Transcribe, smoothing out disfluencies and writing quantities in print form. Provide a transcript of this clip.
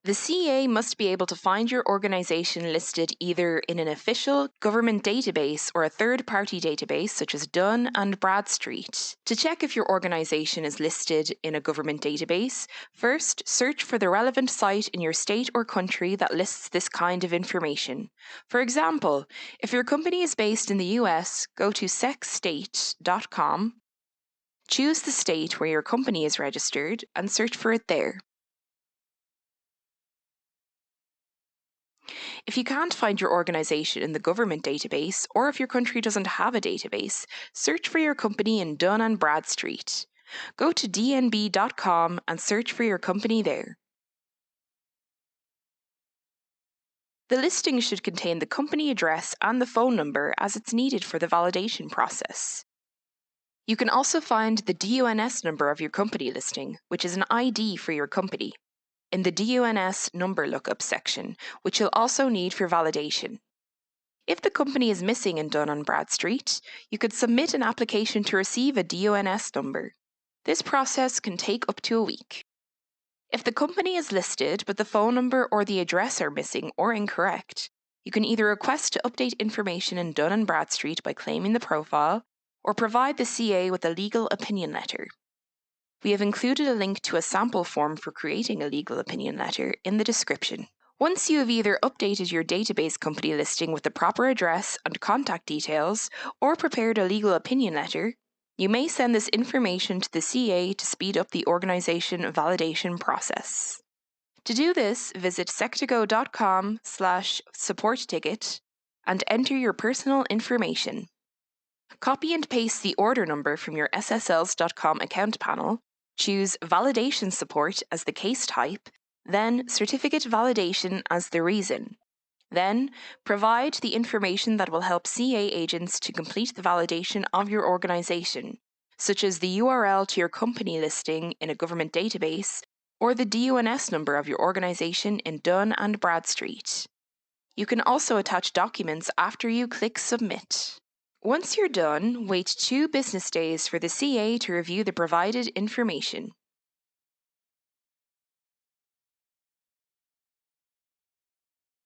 The CA must be able to find your organization listed either in an official government database or a third-party database such as Dun and Bradstreet. To check if your organization is listed in a government database, first search for the relevant site in your state or country that lists this kind of information. For example, if your company is based in the US, go to expedite.com, choose the state where your company is registered, and search for it there. If you can't find your organization in the government database, or if your country doesn't have a database, search for your company in Dun and Bradstreet. Go to dnb.com and search for your company there. The listing should contain the company address and the phone number as it's needed for the validation process. You can also find the DUNS number of your company listing, which is an ID for your company, in the DUNS number lookup section, which you'll also need for validation. If the company is missing in Dun and Bradstreet, you could submit an application to receive a DUNS number. This process can take up to a week. If the company is listed but the phone number or the address are missing or incorrect, you can either request to update information in Dun and Bradstreet by claiming the profile, or provide the CA with a legal opinion letter. We have included a link to a sample form for creating a legal opinion letter in the description. Once you have either updated your database company listing with the proper address and contact details, or prepared a legal opinion letter, you may send this information to the CA to speed up the organization validation process. To do this, visit sectago.com/support ticket and enter your personal information. Copy and paste the order number from your SSLs.com account panel, choose Validation Support as the case type, then Certificate Validation as the reason. Then, provide the information that will help CA agents to complete the validation of your organization, such as the URL to your company listing in a government database or the DUNS number of your organization in Dun and Bradstreet. You can also attach documents after you click Submit. Once you're done, wait 2 business days for the CA to review the provided information.